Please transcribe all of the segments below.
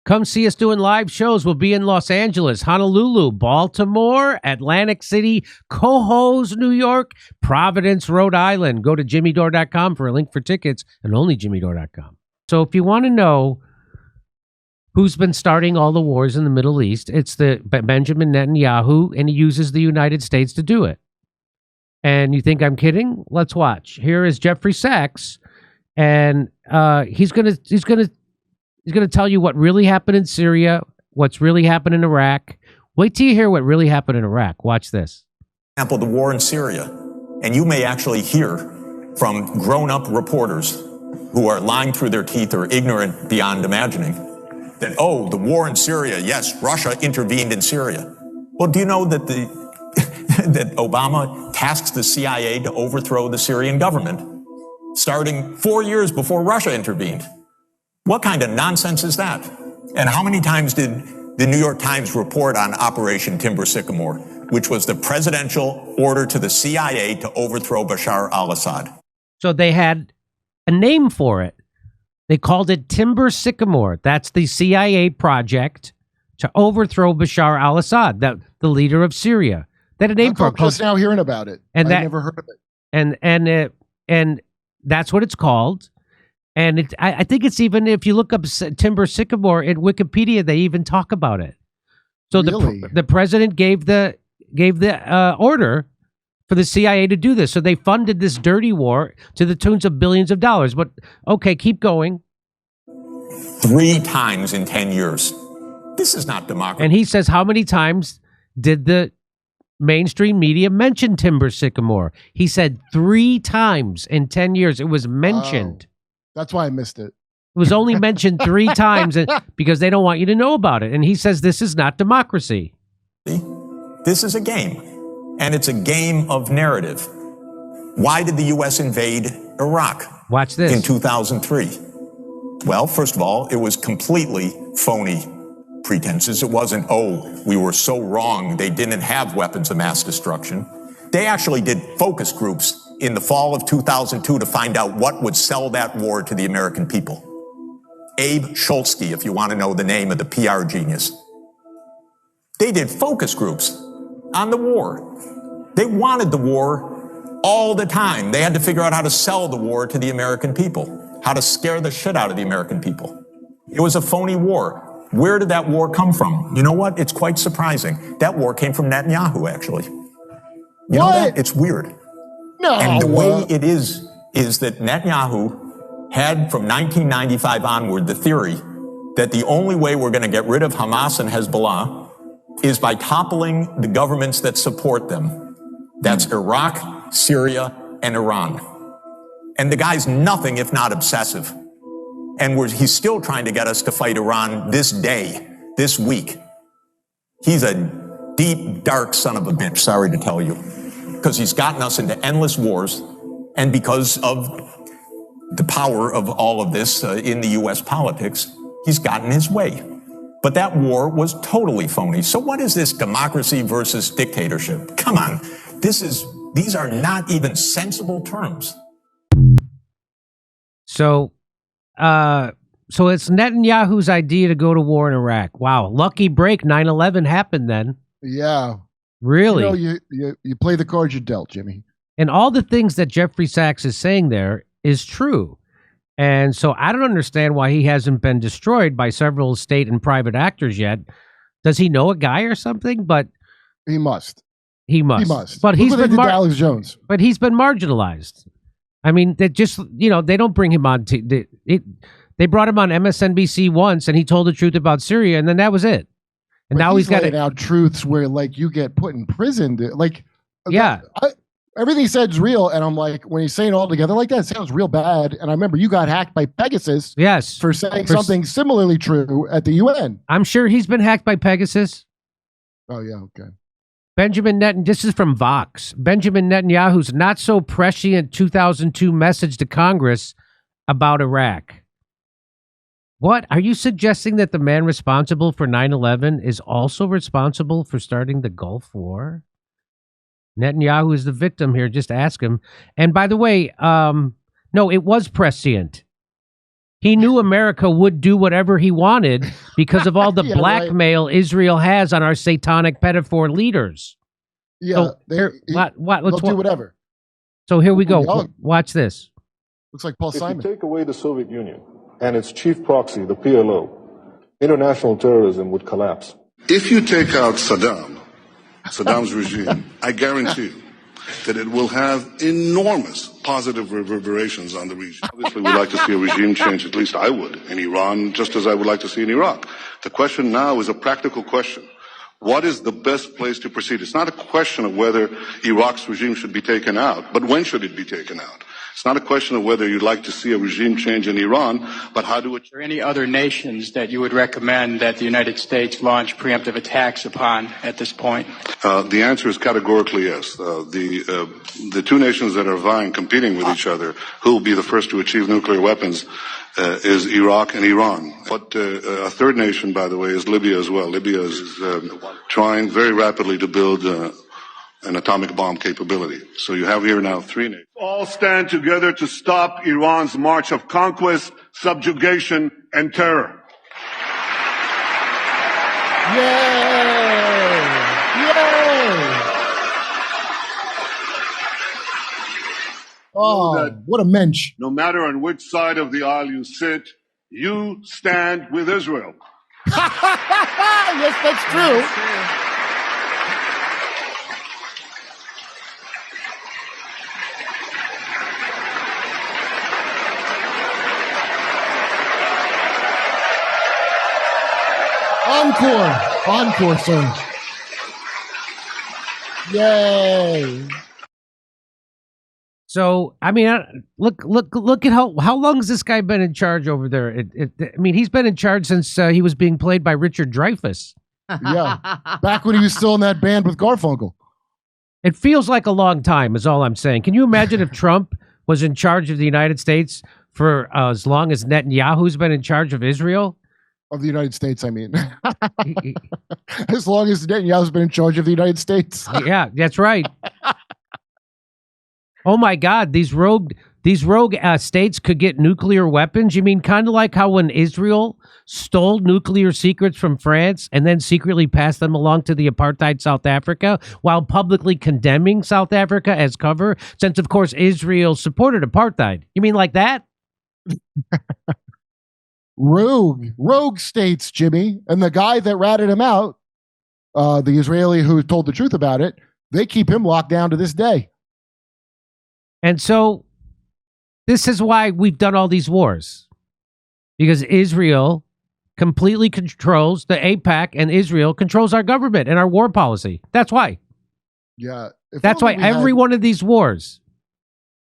Come see us doing live shows. We'll be in Los Angeles, Honolulu, Baltimore, Atlantic City, Cohoes, New York, Providence, Rhode Island. Go to jimmydore.com for a link for tickets, and only jimmydore.com. So if you want to know who's been starting all the wars in the Middle East, it's the Benjamin Netanyahu, and he uses the United States to do it. And you think I'm kidding? Let's watch. Here is Jeffrey Sachs, and he's gonna tell you what really happened in Syria, what's really happened in Iraq. Wait till you hear what really happened in Iraq. Watch this. For example, the war in Syria, and you may actually hear from grown-up reporters who are lying through their teeth or ignorant beyond imagining that, oh, the war in Syria, yes, Russia intervened in Syria. Well, do you know that that Obama tasks the CIA to overthrow the Syrian government, starting 4 years before Russia intervened? What kind of nonsense is that? And how many times did the New York Times report on Operation Timber Sycamore, which was the presidential order to the CIA to overthrow Bashar al-Assad? So they had a name for it. They called it Timber Sycamore. That's the CIA project to overthrow Bashar al-Assad, the leader of Syria. They had a name for it. I'm just now hearing about it. And I never heard of it. And that's what it's called. And I think it's even, if you look up Timber Sycamore in Wikipedia, they even talk about it. So really? the president gave the order for the CIA to do this. So they funded this dirty war to the tunes of billions of dollars. But okay, keep going. 3 times in 10 years. This is not democracy. And he says, how many times did the mainstream media mention Timber Sycamore? He said 3 times in 10 years. It was mentioned. Oh. That's why I missed it. It was only mentioned 3 times because they don't want you to know about it. And he says this is not democracy. This is a game, and it's a game of narrative. Why did the U.S. invade Iraq? Watch this. In 2003. Well, first of all, it was completely phony pretenses. It wasn't, oh, we were so wrong, they didn't have weapons of mass destruction. They actually did focus groups in the fall of 2002 to find out what would sell that war to the American people. Abe Schultzky, if you want to know the name of the PR genius. They did focus groups on the war. They wanted the war all the time. They had to figure out how to sell the war to the American people, how to scare the shit out of the American people. It was a phony war. Where did that war come from? You know what? It's quite surprising. That war came from Netanyahu, actually. You know that? It's weird. No. And the way it is that Netanyahu had from 1995 onward the theory that the only way we're going to get rid of Hamas and Hezbollah is by toppling the governments that support them. That's Iraq, Syria, and Iran. And the guy's nothing if not obsessive. And he's still trying to get us to fight Iran this day, this week. He's a deep, dark son of a bitch, sorry to tell you. Because he's gotten us into endless wars, and because of the power of all of this in the U.S. politics, he's gotten his way. But that war was totally phony. So what is this democracy versus dictatorship? Come on. These are not even sensible terms. So it's Netanyahu's idea to go to war in Iraq. Wow. Lucky break. 9/11 happened then. Yeah. Really? You know, you play the cards you're dealt, Jimmy. And all the things that Jeffrey Sachs is saying there is true. And so I don't understand why he hasn't been destroyed by several state and private actors yet. Does he know a guy or something? But he must. He must. But he's been Alex Jones. But he's been marginalized. I mean, they just, they don't bring him on. They brought him on MSNBC once, and he told the truth about Syria, and then that was it. And but now he's got out truths where, like, you get put in prison. Yeah. Everything he said is real, and I'm like, when he's saying it all together like that, it sounds real bad. And I remember you got hacked by Pegasus. Yes. For saying something similarly true at the UN. I'm sure he's been hacked by Pegasus. Oh, yeah, okay. This is from Vox. Benjamin Netanyahu's not so prescient 2002 message to Congress about Iraq. What? Are you suggesting that the man responsible for 9/11 is also responsible for starting the Gulf War? Netanyahu is the victim here. Just ask him. And by the way, no, it was prescient. He knew America would do whatever he wanted because of all the Yeah, blackmail Israel has on our satanic pedophile leaders. Yeah, So let's do whatever. So here we go. Young. Watch this. Looks like Paul If Simon. you take away the Soviet Union and its chief proxy, the PLO, international terrorism would collapse. If you take out Saddam's regime, I guarantee you that it will have enormous positive reverberations on the region. Obviously, we'd like to see a regime change, at least I would, in Iran, just as I would like to see in Iraq. The question now is a practical question. What is the best place to proceed? It's not a question of whether Iraq's regime should be taken out, but when should it be taken out? It's not a question of whether you'd like to see a regime change in Iran, but how do it... Are there any other nations that you would recommend that the United States launch preemptive attacks upon at this point? The answer is categorically yes. The two nations that are competing with each other, who will be the first to achieve nuclear weapons, is Iraq and Iran. But a third nation, by the way, is Libya as well. Libya is trying very rapidly to build an atomic bomb capability. So you have here now three nations. All stand together to stop Iran's march of conquest, subjugation, and terror. Yay! Yay! Oh, what a mensch. No matter on which side of the aisle you sit, you stand with Israel. Yes, that's true. Encore, sir. Yay. So, I mean, look at how long has this guy been in charge over there? I mean, he's been in charge since he was being played by Richard Dreyfuss. Yeah, back when he was still in that band with Garfunkel. It feels like a long time, is all I'm saying. Can you imagine if Trump was in charge of the United States for as long as Netanyahu's been in charge of Israel? Of the United States, I mean. As long as Netanyahu's been in charge of the United States. Yeah, that's right. Oh my God, these rogue states could get nuclear weapons. You mean kind of like how when Israel stole nuclear secrets from France and then secretly passed them along to the apartheid South Africa while publicly condemning South Africa as cover, since of course Israel supported apartheid. You mean like that? Rogue states, Jimmy, and the guy that ratted him out, the Israeli who told the truth about it, they keep him locked down to this day. And so this is why we've done all these wars, because Israel completely controls the AIPAC and Israel controls our government and our war policy. That's why. Yeah. That's why every one of these wars.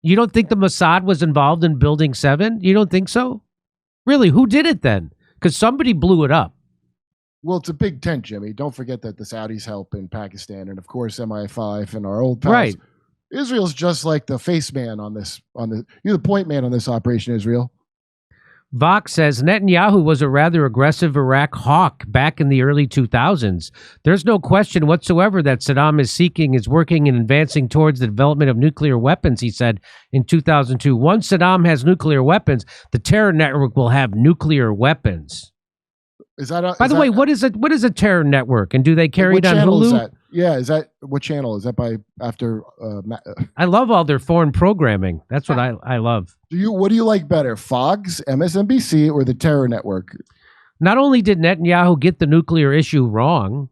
You don't think the Mossad was involved in building 7? You don't think so? Really, who did it then? Because somebody blew it up. Well, it's a big tent, Jimmy. Don't forget that the Saudis help in Pakistan, and of course MI5 and our old pals. Right. Israel's just like the face man on this. You're the point man on this operation, Israel. Vox says Netanyahu was a rather aggressive Iraq hawk back in the early 2000s. There's no question whatsoever that Saddam is working and advancing towards the development of nuclear weapons, he said in 2002. Once Saddam has nuclear weapons, the terror network will have nuclear weapons. By the way, what is a terror network, and do they carry it on Hulu? Is that? Yeah, is that what channel is that? By after? I love all their foreign programming. That's what I love. What do you like better, Fox, MSNBC, or the Terror Network? Not only did Netanyahu get the nuclear issue wrong,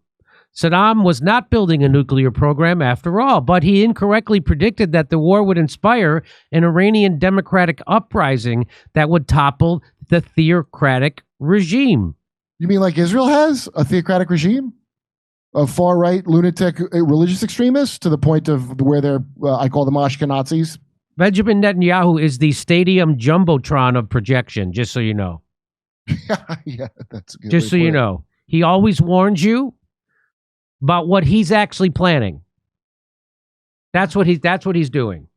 Saddam was not building a nuclear program after all, but he incorrectly predicted that the war would inspire an Iranian democratic uprising that would topple the theocratic regime. You mean like Israel has a theocratic regime of far-right lunatic religious extremists to the point of where they're, I call them Ashkenazis? Benjamin Netanyahu is the stadium jumbotron of projection, just so you know. Yeah, that's a good. Just so you know. He always warns you about what he's actually planning. That's what he's doing.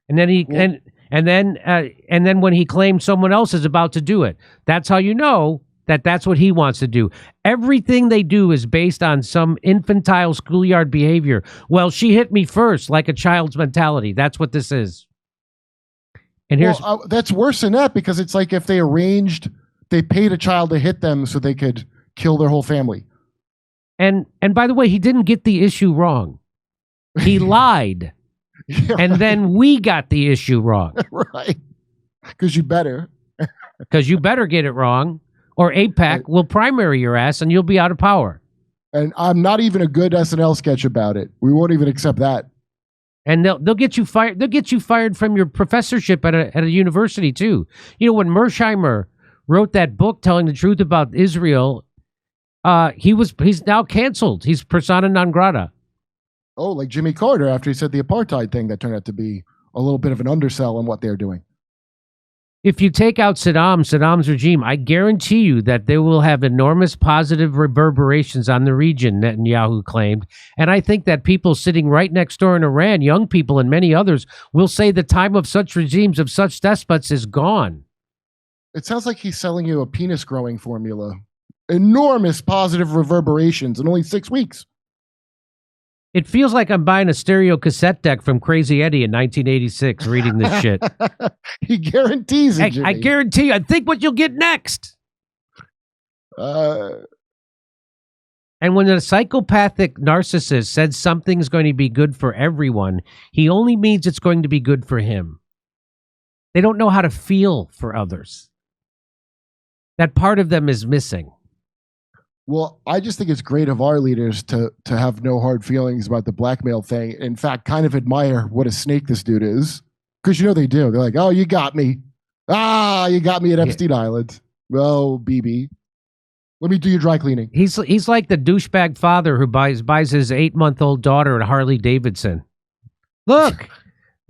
And then and then when he claims someone else is about to do it, that's how you know that's what he wants to do. Everything they do is based on some infantile schoolyard behavior. Well, she hit me first, like a child's mentality. That's what this is. And here's that's worse than that, because it's like if they paid a child to hit them so they could kill their whole family. and by the way, he didn't get the issue wrong. He lied. Yeah, And then we got the issue wrong. right. Because you better. Because you better get it wrong, or AIPAC will primary your ass and you'll be out of power. And I'm not even a good SNL sketch about it. We won't even accept that. And they'll get you fired. They'll get you fired from your professorship at a university too. You know, when Mersheimer wrote that book telling the truth about Israel, he's now canceled. He's persona non grata. Oh, like Jimmy Carter after he said the apartheid thing that turned out to be a little bit of an undersell on what they're doing. If you take out Saddam's regime, I guarantee you that they will have enormous positive reverberations on the region, Netanyahu claimed. And I think that people sitting right next door in Iran, young people and many others, will say the time of such regimes, of such despots, is gone. It sounds like he's selling you a penis growing formula. Enormous positive reverberations in only 6 weeks. It feels like I'm buying a stereo cassette deck from Crazy Eddie in 1986 reading this shit. He guarantees it, Jimmy. I guarantee you. I think what you'll get next. Uh, And when a psychopathic narcissist says something's going to be good for everyone, he only means it's going to be good for him. They don't know how to feel for others. That part of them is missing. Well, I just think it's great of our leaders to have no hard feelings about the blackmail thing. In fact, kind of admire what a snake this dude is. Because, you know, they do. They're like, oh, you got me. You got me at Epstein Island. Oh, BB. Let me do your dry cleaning. He's like the douchebag father who buys his 8-month-old daughter a Harley Davidson. Look,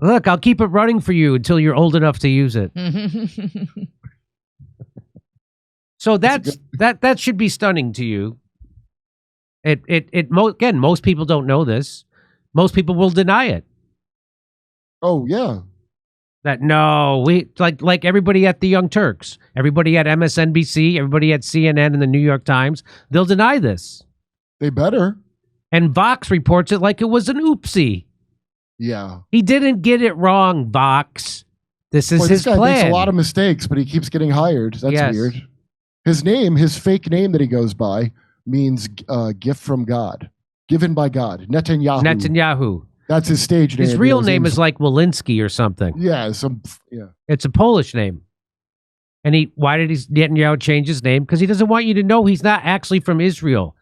I'll keep it running for you until you're old enough to use it. So that should be stunning to you. Again, most people don't know this. Most people will deny it. Oh, yeah. That no, we like everybody at the Young Turks, everybody at MSNBC, everybody at CNN and the New York Times, they'll deny this. They better. And Vox reports it like it was an oopsie. Yeah. He didn't get it wrong, Vox. This is his this guy plan. makes a lot of mistakes, but he keeps getting hired. That's weird. His name, his fake name that he goes by, means gift from God, given by God. Netanyahu. That's his stage name. His real name is like Walensky or something. Yeah, It's a Polish name. And why did Netanyahu change his name? Because he doesn't want you to know he's not actually from Israel.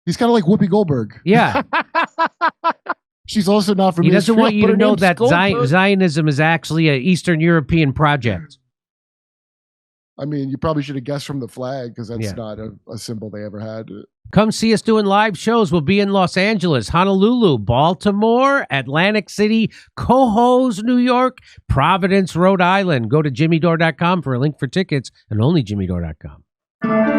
He's kind of like Whoopi Goldberg. Yeah. She's also not from Israel. He doesn't Israel, want you to know that Zionism is actually an Eastern European project. I mean, you probably should have guessed from the flag, because that's not a symbol they ever had. Come see us doing live shows. We'll be in Los Angeles, Honolulu, Baltimore, Atlantic City, Cohoes, New York, Providence, Rhode Island. Go to jimmydore.com for a link for tickets, and only jimmydore.com.